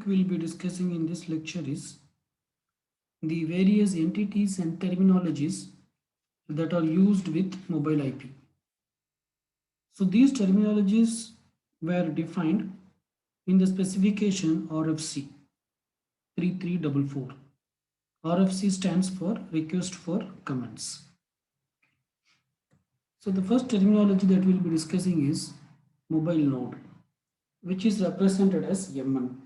we'll be discussing in this lecture is the various entities and terminologies that are used with mobile IP. So these terminologies were defined in the specification RFC 3344. RFC stands for Request for Comments. So the first terminology that we'll be discussing is mobile node, which is represented as MN.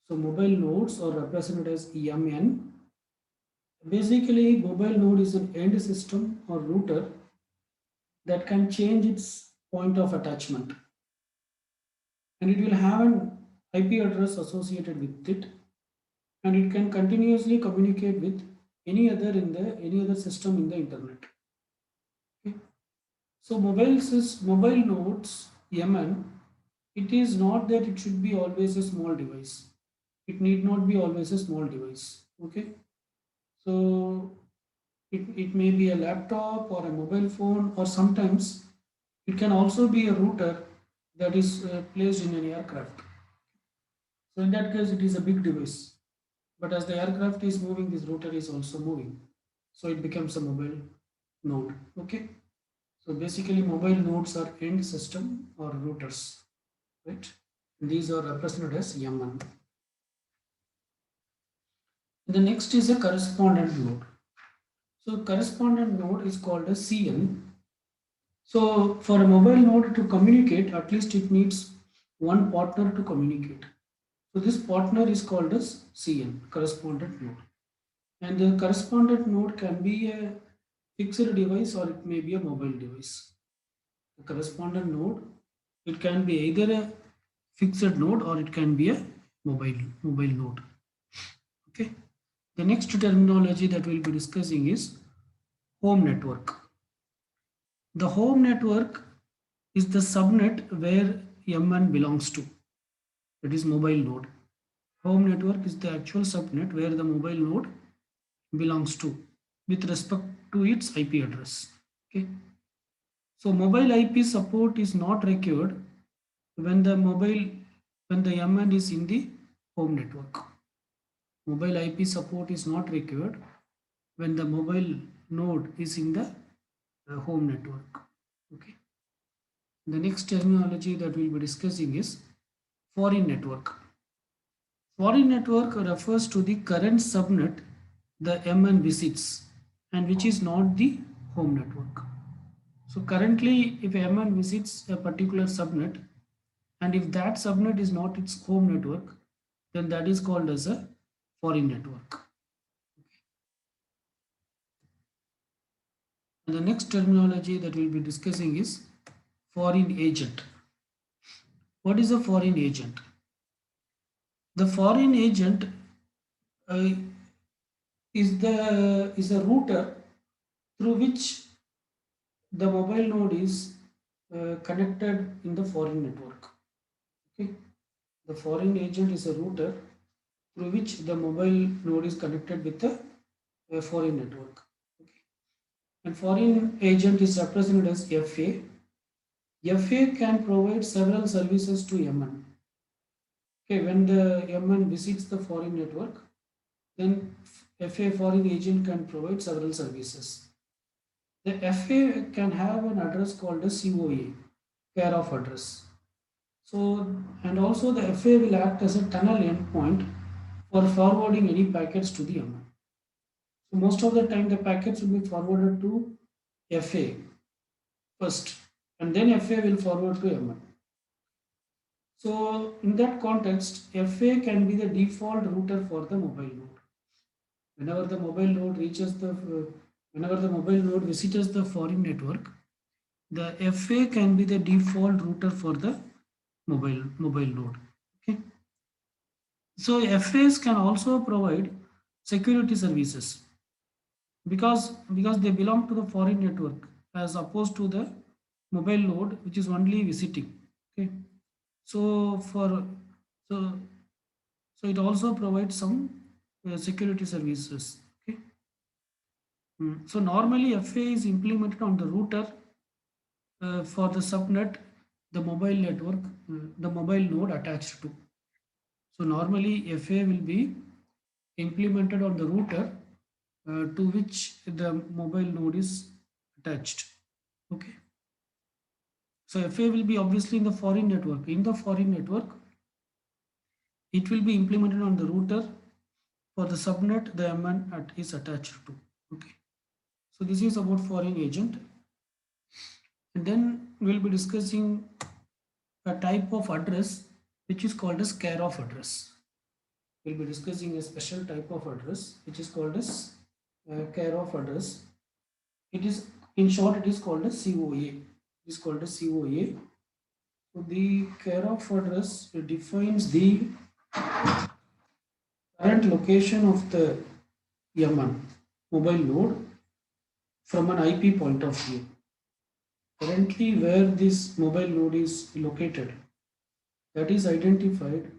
So mobile nodes are represented as MN. Basically, mobile node is an end system or router that can change its point of attachment, and it will have an IP address associated with it, and it can continuously communicate with any other system in the internet. Okay. So mobile nodes MN, it is not that it should be always a small device. It need not be always a small device. Okay. So it may be a laptop or a mobile phone, or sometimes it can also be a router that is placed in an aircraft. So in that case, it is a big device. But as the aircraft is moving, this router is also moving. So it becomes a mobile node. Okay. So basically, mobile nodes are end system or routers, right? These are represented as MN. The next is a correspondent node. So correspondent node is called a CN. So for a mobile node to communicate, at least it needs one partner to communicate. So this partner is called as CN, correspondent node. And the correspondent node can be a fixed device or it may be a mobile device. The correspondent node, it can be either a fixed node or it can be a mobile node. Okay. The next terminology that we'll be discussing is home network. The home network is the subnet where MN belongs to. That is mobile node. Home network is the actual subnet where the mobile node belongs to with respect to its IP address. Okay. So mobile IP support is not required when the MN is in the home network. Mobile IP support is not required when the mobile node is in the home network. Okay. The next terminology that we'll be discussing is foreign network. Foreign network refers to the current subnet the MN visits and which is not the home network. So currently, if MN visits a particular subnet and if that subnet is not its home network, then that is called as a foreign network. And the next terminology that we'll be discussing is foreign agent. What is a foreign agent? The foreign agent uh, is a router through which the mobile node is connected in the foreign network. Okay. The foreign agent is a router through which the mobile node is connected with the foreign network. Okay. And foreign agent is represented as FA. FA can provide several services to MN. Okay, when the MN visits the foreign network, then FA foreign agent can provide several services. The FA can have an address called a COA, care of address. So, and also the FA will act as a tunnel endpoint for forwarding any packets to the MN. So most of the time the packets will be forwarded to FA first, and then FA will forward to MN. So in that context, FA can be the default router for the mobile node. Whenever the mobile node whenever the mobile node visits the foreign network, the FA can be the default router for the mobile node. Okay. So FAs can also provide security services because they belong to the foreign network as opposed to the mobile node which is only visiting. Okay. So for so so it also provides some security services. Okay. So normally FA is implemented on the router for the subnet the mobile network the mobile node attached to. So normally FA will be implemented on the router to which the mobile node is attached. Okay. So FA will be obviously in the foreign network. In the foreign network, it will be implemented on the router for the subnet the is attached to. Okay. So this is about foreign agent. And then we'll be discussing a type of address which is called as care of address. We'll be discussing a special type of address which is called as care of address. It is, in short, it is called as COA. It is called as COA. So the care of address defines the current location of the YAML mobile node from an IP point of view. Currently, where this mobile node is located, that is identified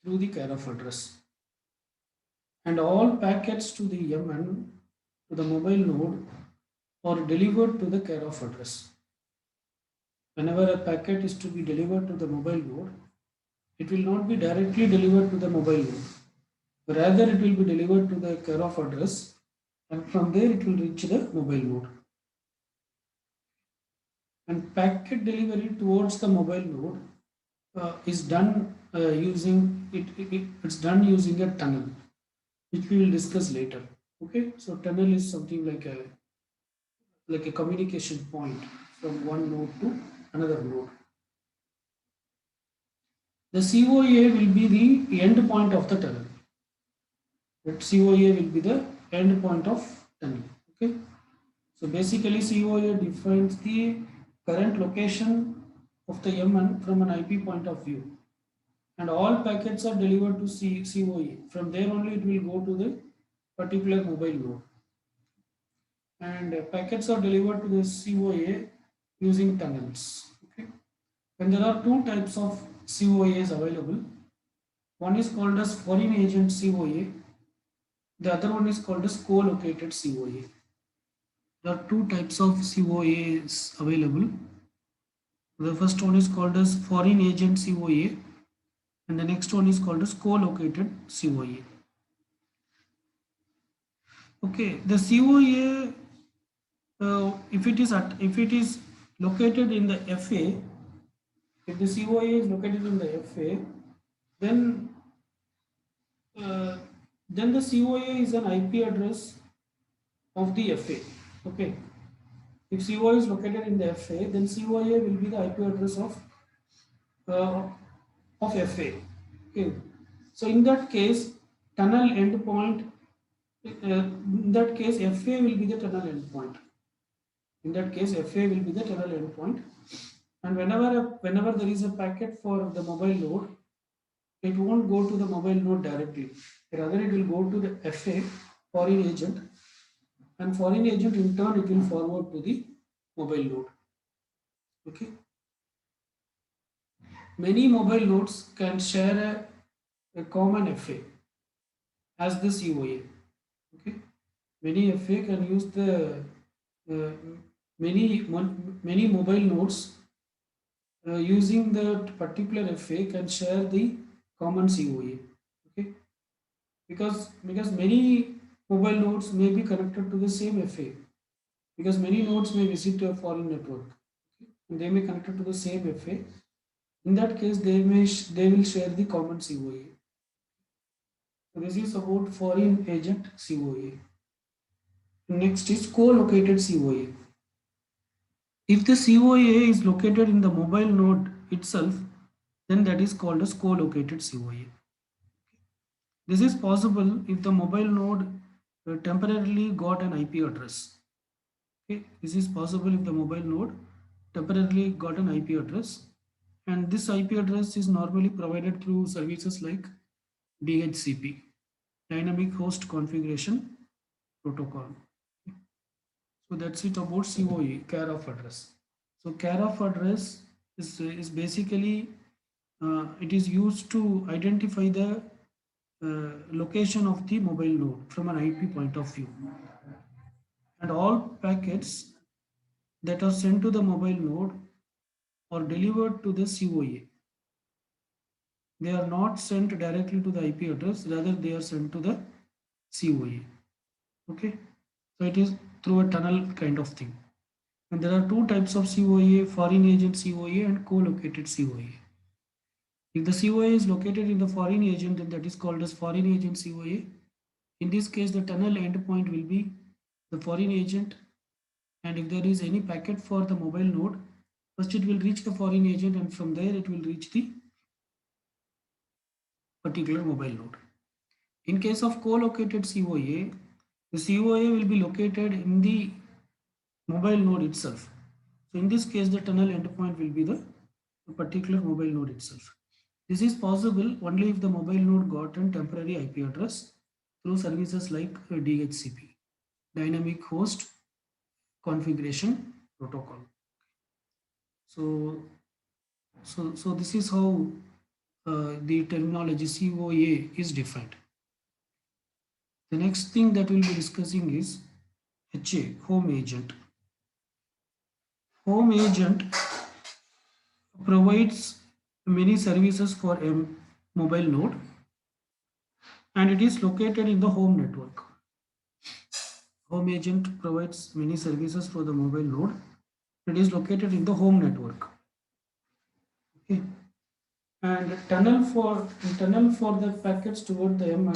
through the care of address. And all packets to the YAML to the mobile node are delivered to the care of address. Whenever a packet is to be delivered to the mobile node, it will not be directly delivered to the mobile node. Rather, it will be delivered to the care of address, and from there it will reach the mobile node. And packet delivery towards the mobile node is done it's done using a tunnel, which we will discuss later. Okay, so tunnel is something like a communication point from one node to another node. The COA will be the end point of the tunnel. That COA will be the end point of tunnel. Okay. So basically COA defines the current location of the MN from an IP point of view. And all packets are delivered to COA. From there only it will go to the particular mobile node. And packets are delivered to the COA using tunnels. Okay. And there are two types of COAs available. One is called as foreign agent COA. The other one is called as co-located COA. There are two types of COAs available. The first one is called as foreign agent COA, and the next one is called as co-located COA. Okay, the COA, if it is located in the FA, if the COA is located in the FA, then uh, then the COA is an IP address of the FA. Okay, if COA is located in the FA, then COA will be the IP address uh, of FA. Okay. So in that case, tunnel endpoint, in that case, FA will be the tunnel endpoint. In that case, FA will be the tunnel endpoint. And whenever there is a packet for the mobile node, it won't go to the mobile node directly. Rather, it will go to the FA, foreign agent, and foreign agent in turn it will forward to the mobile node. Okay. Many mobile nodes can share a common FA as the COA. Okay. Many FA can use the uh, many mobile nodes using that particular FA can share the common COA. Okay, because many mobile nodes may be connected to the same FA, because many nodes may visit a foreign network. Okay? And they may connect to the same FA. In that case, they will share the common COA. So this is about foreign agent COA. Next is co-located COA. If the COA is located in the mobile node itself, then that is called as co-located COA. This is possible if the mobile node temporarily got an IP address. Okay, this is possible if the mobile node temporarily got an IP address, and this IP address is normally provided through services like DHCP, Dynamic Host Configuration Protocol. So that's it about COA, care of address. So care of address is basically it is used to identify the location of the mobile node from an IP point of view. And all packets that are sent to the mobile node are delivered to the COA. They are not sent directly to the IP address, rather they are sent to the COA. Okay, so it is through a tunnel kind of thing. And there are two types of COA: foreign agent COA and co-located COA. If the COA is located in the foreign agent, then that is called as foreign agent COA. In this case, the tunnel endpoint will be the foreign agent, and if there is any packet for the mobile node, first it will reach the foreign agent, and from there it will reach the particular mobile node. In case of co-located COA, the COA will be located in the mobile node itself. So in this case, the tunnel endpoint will be the particular mobile node itself. This is possible only if the mobile node got a temporary IP address through services like DHCP, Dynamic Host Configuration Protocol. So this is how the terminology COA is defined. The next thing that we'll be discussing is HA, Home Agent. Home Agent provides many services for a mobile node, and it is located in the home network. Home Agent provides many services for the mobile node. It is located in the home network. Okay. And tunnel for the packets toward the MN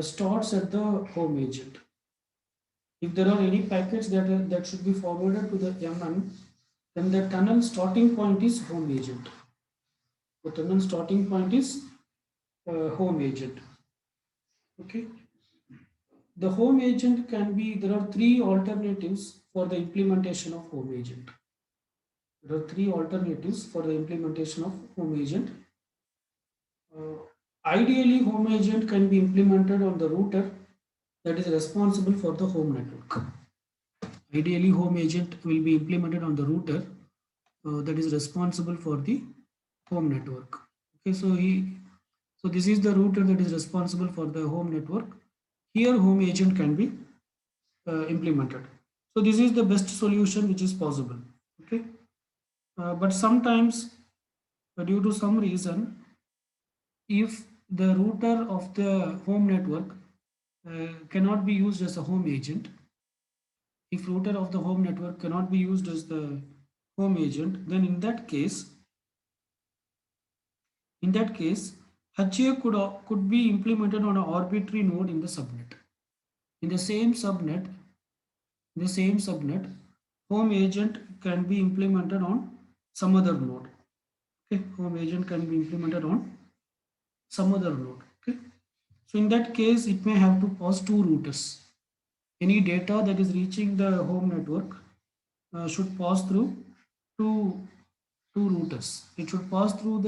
starts at the home agent. If there are any packets that should be forwarded to the MN, then the tunnel starting point is home agent. The tunnel starting point is home agent. Okay. The home agent can be, there are three alternatives for the implementation of home agent. There are three alternatives for the implementation of home agent. Ideally, home agent can be implemented on the router that is responsible for the home network. Ideally, home agent will be implemented on the router that is responsible for the home network. Okay, so this is the router that is responsible for the home network. Here, home agent can be implemented. So this is the best solution which is possible. Okay, but sometimes due to some reason, if the router of the home network cannot be used as a home agent, if router of the home network cannot be used as the home agent, then in that case, HA could be implemented on an arbitrary node in the subnet. In the same subnet, home agent can be implemented on some other node. Okay, home agent can be implemented on some other node. Okay, so in that case, it may have to pass two routers. Any data that is reaching the home network should pass through two routers. It should pass through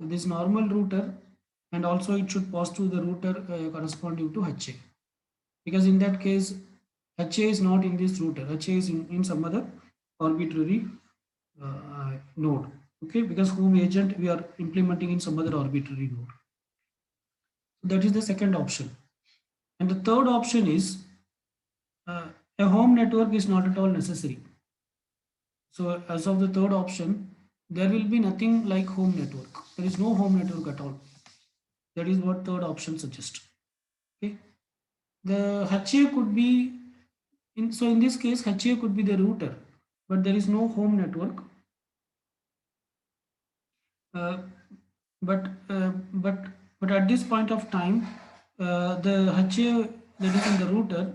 this normal router, and also it should pass through the router corresponding to HA, because in that case HA is not in this router. HA is in some other arbitrary node. Okay, because home agent we are implementing in some other arbitrary node. So that is the second option. And the third option is a home network is not at all necessary. So as of the third option, there will be nothing like home network. There is no home network at all. That is what third option suggests. Okay. The HA could be in this case HA could be the router, but there is no home network. Uh, but uh, but but at this point of time, the HA that is in the router,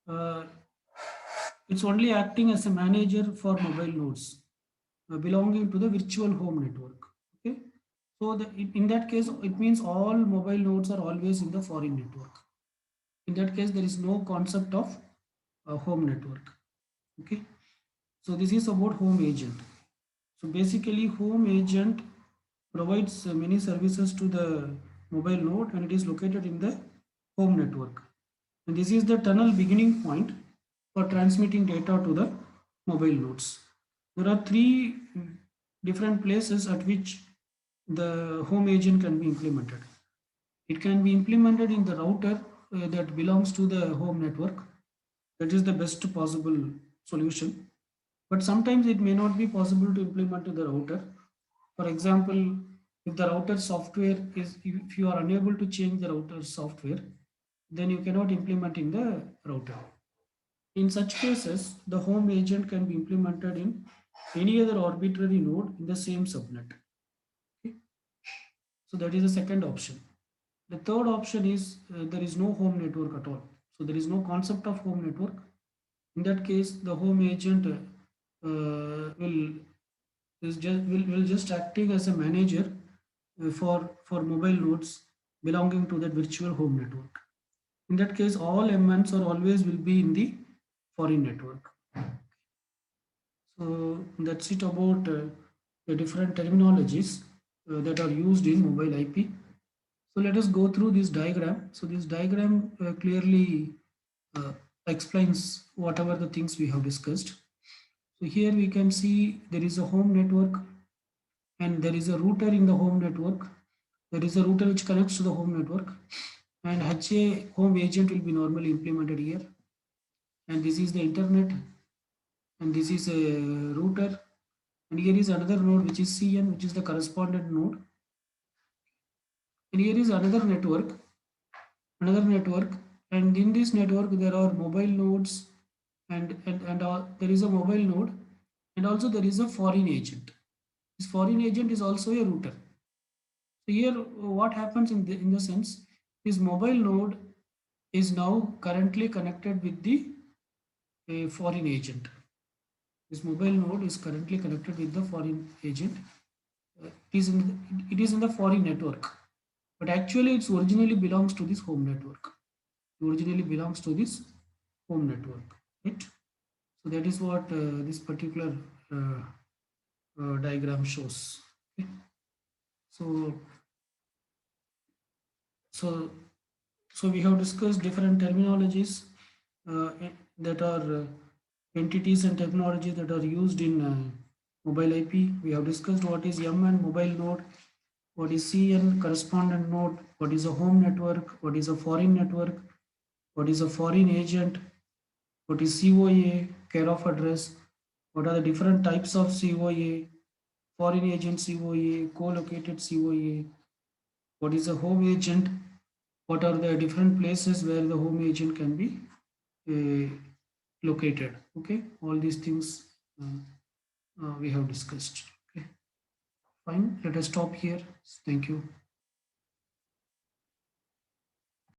uh, it's only acting as a manager for mobile nodes belonging to the virtual home network. Okay, so in that case, it means all mobile nodes are always in the foreign network. In that case, there is no concept of home network. Okay, so this is about home agent. So basically, home agent provides many services to the mobile node, and it is located in the home network. And this is the tunnel beginning point for transmitting data to the mobile nodes. There are three different places at which the home agent can be implemented. It can be implemented in the router that belongs to the home network. That is the best possible solution. But sometimes it may not be possible to implement to the router. For example, If the router software is, if you are unable to change the router software, then you cannot implement in the router. In such cases, the home agent can be implemented in any other arbitrary node in the same subnet. Okay? So that is the second option. The third option is there is no home network at all. So there is no concept of home network. In that case, the home agent will just acting as a manager for mobile nodes belonging to that virtual home network. In that case, all MNs are always will be in the foreign network. So that's it about the different terminologies that are used in mobile IP. So let us go through this diagram. So this diagram clearly uh, explains whatever the things we have discussed. So here we can see there is a home network and there is a router in the home network. There is a router which connects to the home network, and HA home agent will be normally implemented here. And this is the internet, and this is a router, and here is another node which is CN, which is the correspondent node. And here is another network, and in this network there are mobile nodes, and there is a mobile node, and also there is a foreign agent. This foreign agent is also a router. So here what happens in the sense, this mobile node is now currently connected with the foreign agent. This mobile node is currently connected with the foreign agent. It is in the foreign network, but actually it's originally belongs to this home network. It originally belongs to this home network, right? So that is what this particular uh, diagram shows. Okay. So so so we have discussed different terminologies that are entities and technologies that are used in mobile IP. We have discussed what is MN mobile node, what is CN correspondent node, what is a home network, what is a foreign network, what is a foreign agent, what is COA, care of address, what are the different types of COA, foreign agent COA, co-located COA, what is a home agent, what are the different places where the home agent can be uh, located. Okay, all these things we have discussed. Okay, fine, let us stop here. Thank you.